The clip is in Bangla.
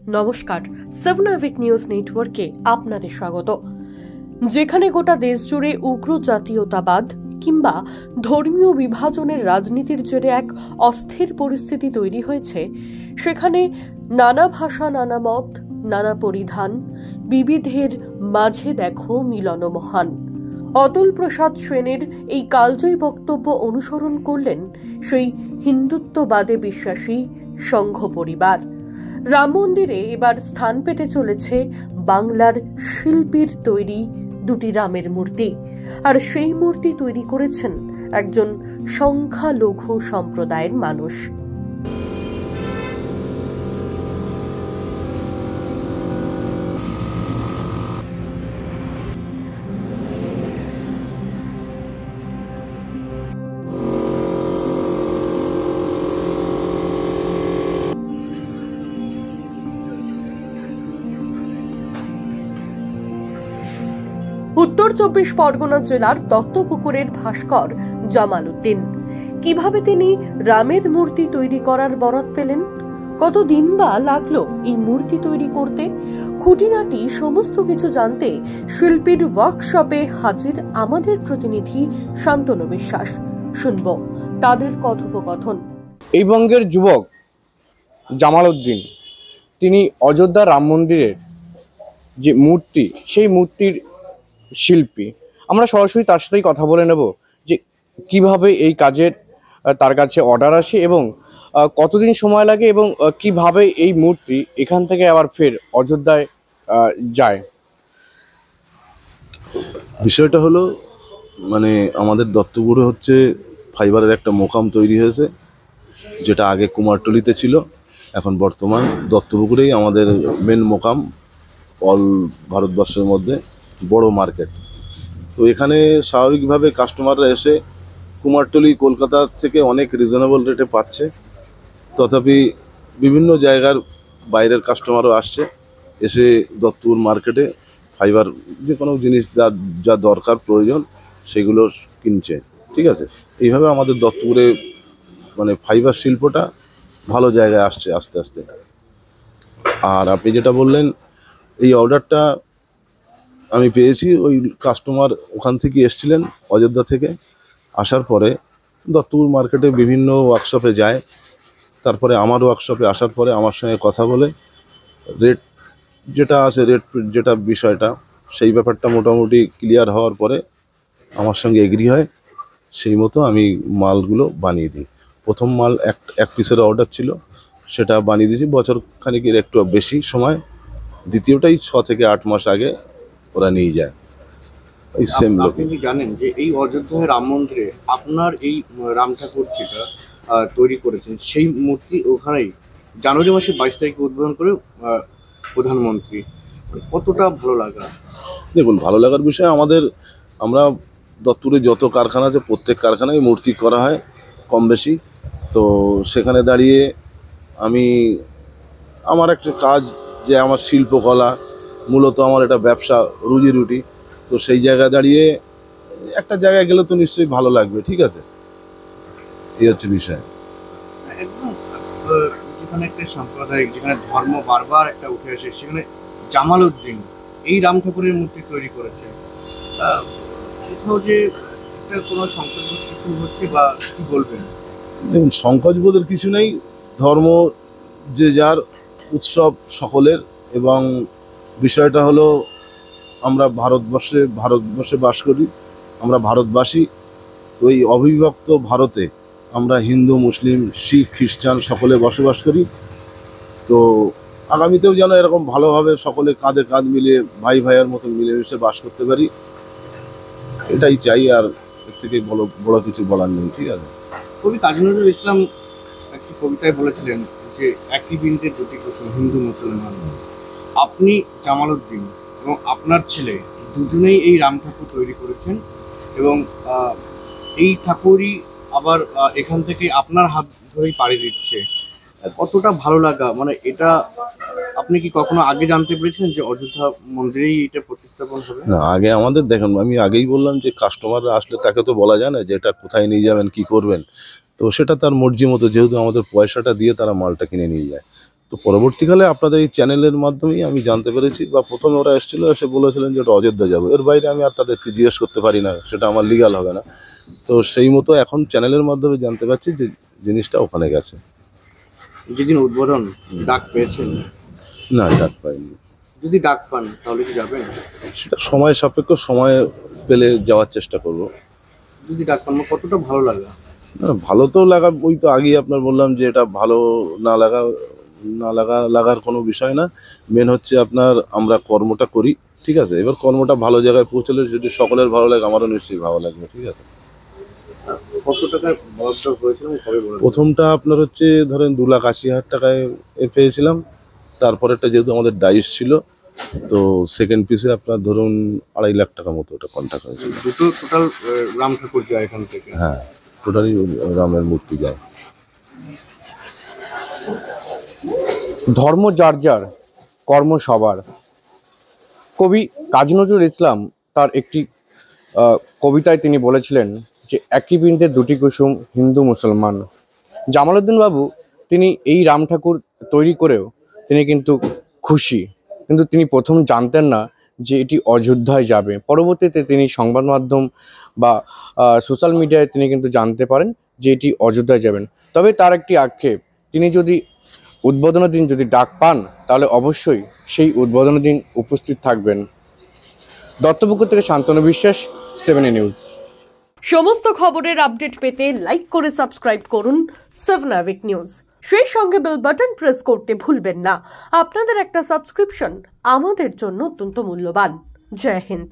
নমস্কার, 7 আভিক নিউজ নেটওয়ার্কে আপনাদের স্বাগত। যেখানে গোটা দেশ জুড়ে উগ্র জাতীয়তাবাদ কিংবা ধর্মীয় বিভাজনের রাজনীতির জেরে এক অস্থির পরিস্থিতি তৈরি হয়েছে, সেখানে নানা ভাষা, নানা মত, নানা পরিধান, বিবিধের মাঝে দেখো মিলন মহান। অতুল প্রসাদ সেনের এই কালজয়ী বক্তব্য অনুসরণ করলেন সেই হিন্দুত্ববাদে বিশ্বাসী সংঘ পরিবার। রাম মন্দিরে এবার স্থান পেতে চলেছে বাংলার শিল্পীর তৈরি দুটি রামের মূর্তি, আর সেই মূর্তি তৈরি করেছেন একজন সংখ্যালঘু সম্প্রদায়ের মানুষ। উত্তর 24 পরগনা জেলার দত্তপুকুরের ভাস্কর জামাল উদ্দিন কিভাবে তিনি রামের মূর্তি তৈরি করার বরাত পেলেন, কতদিন বা লাগলো এই মূর্তি তৈরি করতে, খুঁটিনাটি সমস্ত কিছু জানতে শিল্পীর ওয়ার্কশপে হাজির আমাদের প্রতিনিধি শান্তনু বিশ্বাস। শুনব তাদের কথোপকথন। এই বঙ্গের যুবক জামাল উদ্দিন, তিনি অযোধ্যা রাম মন্দিরের যে মূর্তি, সেই মূর্তির শিল্পী। আমরা সরাসরি তার সাথেই কথা বলে নেব যে কিভাবে এই কাজের তার কাছে অর্ডার আসে এবং কতদিন সময় লাগে এবং কিভাবে এই মূর্তি এখান থেকে আবার ফের অযোধ্যায় যায়। বিষয়টা হলো, আমাদের দত্তপুরে হচ্ছে ফাইবারের একটা মোকাম তৈরি হয়েছে, যেটা আগে কুমারটুলিতে ছিল, এখন বর্তমান দত্তপুকুরেই আমাদের মেন মোকাম, অল ভারতবর্ষের মধ্যে বড় মার্কেট। তো এখানে স্বাভাবিকভাবে কাস্টমাররা এসে কুমারটুলি কলকাতা থেকে অনেক রিজনেবল রেটে পাচ্ছে, তথাপি বিভিন্ন জায়গার বাইরের কাস্টমারও আসছে, এসে দত্তপুর মার্কেটে ফাইবার যে কোনো জিনিস যা দরকার প্রয়োজন সেগুলো কিনছে। ঠিক আছে, এইভাবে আমাদের দত্তপুরে ফাইবার শিল্পটা ভালো জায়গায় আসছে আস্তে আস্তে। আর আপনি যেটা বললেন, এই অর্ডারটা আমি পেয়েছি, ওই কাস্টমার ওখান থেকে এসছিলেন অযোধ্যা থেকে, আসার পরে দত্তপুর মার্কেটে বিভিন্ন ওয়ার্কশপে যায়, তারপরে আমার ওয়ার্কশপে আসার পরে আমার সঙ্গে কথা বলে রেট যেটা আছে, রেট যেটা বিষয়টা, সেই ব্যাপারটা মোটামুটি ক্লিয়ার হওয়ার পরে আমার সঙ্গে এগ্রি হয়, সেই মতো আমি মালগুলো বানিয়ে দিই। প্রথম মাল এক পিসের অর্ডার ছিল, সেটা বানিয়ে দিয়েছি বছর খানিকের একটু বেশি সময়। দ্বিতীয়টাই 6 থেকে 8 মাস আগে ওরা নিয়ে যায়। এই সেম লোক। আপনি কি জানেন যে এই অযোধ্যায় রাম মন্দিরে আপনার এই রাম ঠাকুর যেটা তৈরি করেছেন, সেই মূর্তি ওখানেই জানুয়ারি মাসে 22 তারিখে উদ্বোধন করে প্রধানমন্ত্রী? কতটা ভালো লাগা! দেখুন, ভালো লাগার বিষয়, আমরা দত্তপুরে যত কারখানা আছে প্রত্যেক কারখানায় মূর্তি করা হয় কম বেশি। তো সেখানে দাঁড়িয়ে আমার একটা কাজ, যে আমার শিল্পকলা, মূলত আমার এটা ব্যবসা, রুজি রুটি। তো সেই জায়গায় দাঁড়িয়ে একটা জায়গায় গেলে তো নিশ্চয়ই ভালো লাগবে। ঠিক আছে, এই হচ্ছে বিষয়। একদম যেখানে একটা সাম্প্রদায়িক, যেখানে ধর্ম বারবার একটা উঠে আসে, সেখানে জামাল উদ্দিন এই রাম ঠাকুরের মূর্তি তৈরি করেছে। কোথাও যে একটা কোনো সংকটবোধ কিছু হচ্ছে বা কি বলবেন? দেখুন, সংকোচবোধের কিছু নেই। ধর্ম যে যার, উৎসব সকলের। এবং বিষয়টা হলো, আমরা ভারতবর্ষে বাস করি, আমরা ভারতবাসী। তো এই অবিভক্ত ভারতে আমরা হিন্দু, মুসলিম, শিখ, খ্রিস্টান সকলে বসবাস করি। তো আগামীতেও যেন এরকম ভালোভাবে সকলে কাঁধে কাঁধ মিলিয়ে ভাই ভাইয়ের মতো মিলেমিশে বাস করতে পারি, এটাই চাই। আর এর থেকে বড় কিছু বলার নেই। ঠিক আছে, কবি কাজী নজরুল ইসলাম একটি কবিতায় বলেছিলেন যে একই বৃন্তে দুটি কুসুম, হিন্দু মুসলমান। আপনি জামাল উদ্দিন এবং আপনার ছেলে দুজনেই এই রাম ঠাকুর তৈরি করেছেন, এবং এই ঠাকুরই আবার এখান থেকে আপনার হাত ধরেই পাড়ি দিচ্ছে। কতটা ভালো লাগা! এটা আপনি কি কখনো আগে জানতে পেরেছিলেন যে অযোধ্যা মন্দিরেই এটা প্রতিস্থাপন হবে? না, আগে আমাদের দেখেন, আমি আগেই বললাম যে কাস্টমাররা আসলে তাকে তো বলা যায় না যে এটা কোথায় নিয়ে যাবেন, কি করবেন। তো সেটা তার মর্জি মতো, যেহেতু আমাদের পয়সাটা দিয়ে তারা মালটা কিনে নিয়ে যায়, তো পরবর্তীকালে আপনাদের এই চ্যানেলের মাধ্যমেই আমি জানতে পেরেছি, বা প্রথমে ওরা এসেছিলো, এসে বলেছিলেন যে ওটা অযোধ্যা যাবো, এর বাইরে আমি আর তাদেরকে জিজ্ঞেস করতে পারি না, সেটা আমার লিগাল হবে না। তো সেই মতো এখন চ্যানেলের মাধ্যমে জানতে পারছি যে জিনিসটা ওখানে গেছে। যেদিন উদ্বোধন ডাক পেয়েছেন? না, ডাক পাইনি। যদি ডাক পান তাহলে কি যাবেন? সেটা সময় সাপেক্ষ, সময় পেলে যাওয়ার চেষ্টা করব। যদি ডাক পান কতটা ভালো লাগে? ভালো তো লাগা, ওই তো আগেই আপনার বললাম যে এটা ভালো লাগার কোনো বিষয় না। মেন হচ্ছে আপনার আমরা কর্মটা করি, ঠিক আছে? এবার কর্মটা ভালো জায়গায় পৌঁছলে যদি সকলের ভালো লাগে, আমারও নিশ্চয়ই ভালো লাগবে, ঠিক আছে? কত টাকায় বরাদ্দ হয়েছিল কবে বলেছেন? প্রথমটা আপনার হচ্ছে ধরেন 2,80,000 টাকায় পেয়েছিলাম। তারপরেরটা যেহেতু আমাদের ডাইস ছিল, তো সেকেন্ড পিসে আপনার ধরুন 2.5 লাখ টাকা মতো ওটা কন্ট্যাক্ট হয়েছিল। দুটো টোটাল রাম ঠাকুর যায় এখান থেকে? হ্যাঁ, টোটালি রামের মূর্তি যায়। ধর্ম যার যার, কর্ম সবার। কবি কাজী নজরুল ইসলাম তার একটি কবিতায় তিনি বলেছিলেন যে একই বৃন্তে দুটি কুসুম, হিন্দু মুসলমান। জামালউদ্দিন বাবু তিনি এই রাম ঠাকুর তৈরি করেও তিনি কিন্তু খুশি, কিন্তু তিনি প্রথম জানতেন না যে এটি অযোধ্যায় যাবে। পরবর্তীতে তিনি সংবাদ মাধ্যম বা সোশ্যাল মিডিয়ায় তিনি কিন্তু জানতে পারেন যে এটি অযোধ্যায় যাবেন। তবে তার একটি আক্ষেপ, তিনি যদি উদ্বোধনের দিন যদি ডাক পান তাহলে অবশ্যই সেই উদ্বোধনের দিন উপস্থিত থাকবেন। দত্তপুকুর থেকে শান্তনু বিশ্বাস, 7A নিউজ। সমস্ত খবরের আপডেট পেতে লাইক করে সাবস্ক্রাইব করুন 7A নিউজ। সেই সঙ্গে বেল বাটন প্রেস করতে ভুলবেন না। আপনাদের একটা সাবস্ক্রিপশন আমাদের জন্য অত্যন্ত মূল্যবান। জয় হিন্দ।